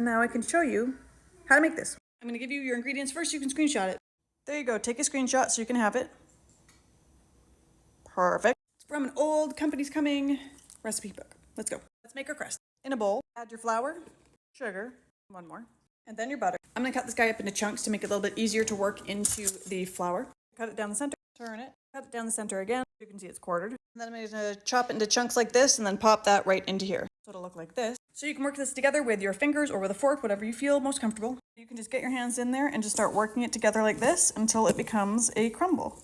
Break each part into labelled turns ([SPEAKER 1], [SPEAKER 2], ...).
[SPEAKER 1] and now I can show you how to make this. I'm gonna give you your ingredients first, you can screenshot it. There you go, take a screenshot so you can have it. Perfect. It's from an old Company's Coming recipe book. Let's go. Let's make our crust. In a bowl, add your flour, sugar, one more, and then your butter. I'm gonna cut this guy up into chunks to make it a little bit easier to work into the flour. Cut it down the center, turn it, cut it down the center again. You can see it's quartered. And then I'm gonna chop it into chunks like this and then pop that right into here. So it'll look like this. So you can work this together with your fingers or with a fork, whatever you feel most comfortable. You can just get your hands in there and just start working it together like this until it becomes a crumble.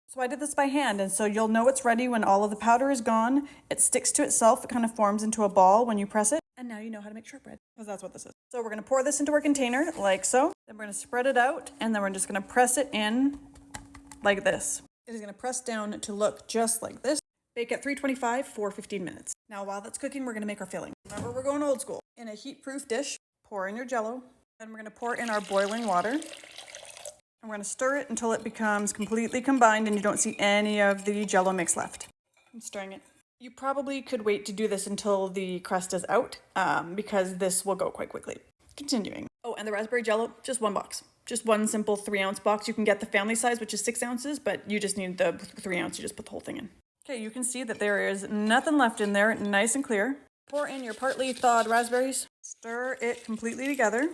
[SPEAKER 1] So I did this by hand, and so you'll know it's ready when all of the powder is gone. It sticks to itself, it kind of forms into a ball when you press it. And now you know how to make shortbread, because that's what this is. So we're gonna pour this into our container, like so. Then we're gonna spread it out, and then we're just gonna press it in like this. It is gonna press down to look just like this. Bake at 325 for 15 minutes. Now while that's cooking, we're gonna make our filling. Remember, we're going old school. In a heat-proof dish, pour in your Jell-O. Then we're gonna pour in our boiling water. And we're gonna stir it until it becomes completely combined and you don't see any of the Jell-O mix left. I'm stirring it. You probably could wait to do this until the crust is out, because this will go quite quickly. Continuing. Oh, and the raspberry Jell-O, just one box. Just one simple 3-ounce box. You can get the family size, which is 6 ounces, but you just need the 3 ounce. You just put the whole thing in. Okay, you can see that there is nothing left in there, nice and clear. Pour in your partly thawed raspberries. Stir it completely together.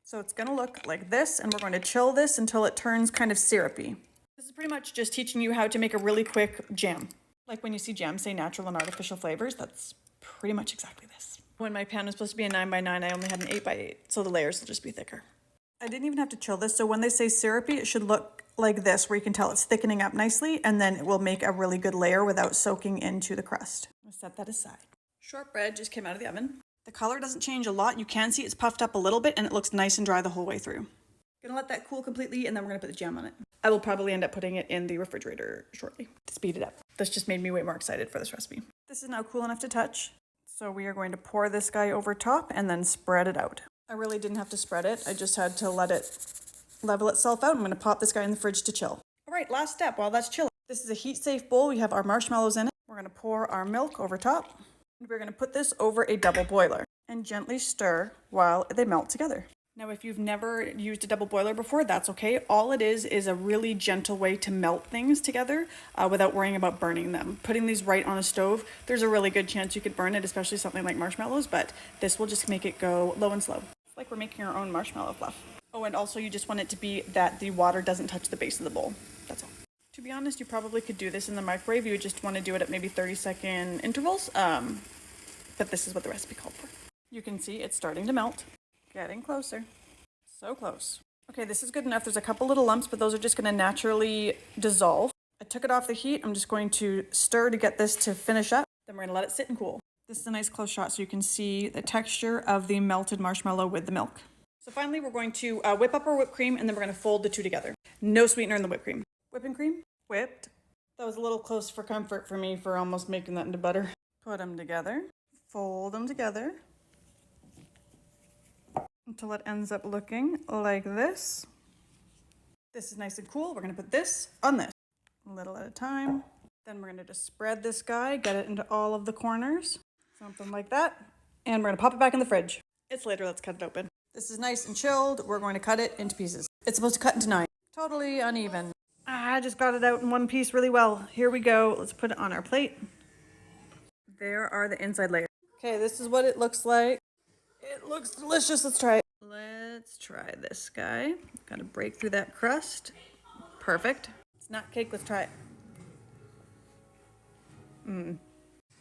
[SPEAKER 1] So it's gonna look like this, and we're going to chill this until it turns kind of syrupy. This is pretty much just teaching you how to make a really quick jam. Like when you see jam say natural and artificial flavors, that's pretty much exactly this. When my pan was supposed to be a 9 by 9, I only had an 8 by 8, so the layers will just be thicker. I didn't even have to chill this, so when they say syrupy, it should look like this, where you can tell it's thickening up nicely, and then it will make a really good layer without soaking into the crust. I'll set that aside. Shortbread just came out of the oven. The color doesn't change a lot. You can see it's puffed up a little bit and it looks nice and dry the whole way through. Gonna let that cool completely, and then we're gonna put the jam on it. I will probably end up putting it in the refrigerator shortly to speed it up. This just made me way more excited for this recipe. This is now cool enough to touch. So we are going to pour this guy over top and then spread it out. I really didn't have to spread it. I just had to let it level itself out. I'm gonna pop this guy in the fridge to chill. All right, last step while that's chilling. This is a heat-safe bowl. We have our marshmallows in it. We're gonna pour our milk over top. And we're gonna put this over a double boiler and gently stir while they melt together. Now, if you've never used a double boiler before, that's okay. All it is a really gentle way to melt things together without worrying about burning them. Putting these right on a stove, there's a really good chance you could burn it, especially something like marshmallows, but this will just make it go low and slow. It's like we're making our own marshmallow fluff. Oh, and also you just want it to be that the water doesn't touch the base of the bowl. That's all. To be honest, you probably could do this in the microwave. You would just want to do it at maybe 30-second intervals, but this is what the recipe called for. You can see it's starting to melt. Getting closer. So close. Okay, this is good enough. There's a couple little lumps, but those are just gonna naturally dissolve. I took it off the heat. I'm just going to stir to get this to finish up. Then we're gonna let it sit and cool. This is a nice close shot so you can see the texture of the melted marshmallow with the milk. So finally, we're going to whip up our whipped cream, and then we're gonna fold the two together. No sweetener in the whipped cream. Whipping cream, whipped. That was a little close for comfort for me for almost making that into butter. Put them together, fold them together, until it ends up looking like this. This is nice and cool. We're gonna put this on this, a little at a time. Then we're gonna just spread this guy, get it into all of the corners, something like that. And we're gonna pop it back in the fridge. It's later, let's cut it open. This is nice and chilled. We're going to cut it into pieces. It's supposed to cut into 9. Totally uneven. I just got it out in one piece really well. Here we go. Let's put it on our plate. There are the inside layers. Okay, this is what it looks like. It looks delicious. Let's try it. Let's try this guy. Gotta break through that crust. Perfect. It's not cake. Let's try it.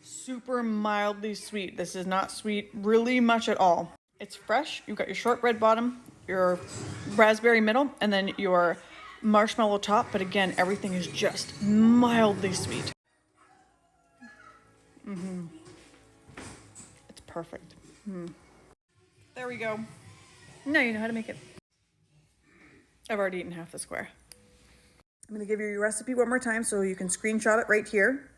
[SPEAKER 1] Super mildly sweet. This is not sweet really much at all. It's fresh. You've got your shortbread bottom, your raspberry middle, and then your marshmallow top. But again, everything is just mildly sweet. It's perfect. There we go. Now you know how to make it. I've already eaten half the square. I'm going to give you your recipe one more time so you can screenshot it right here.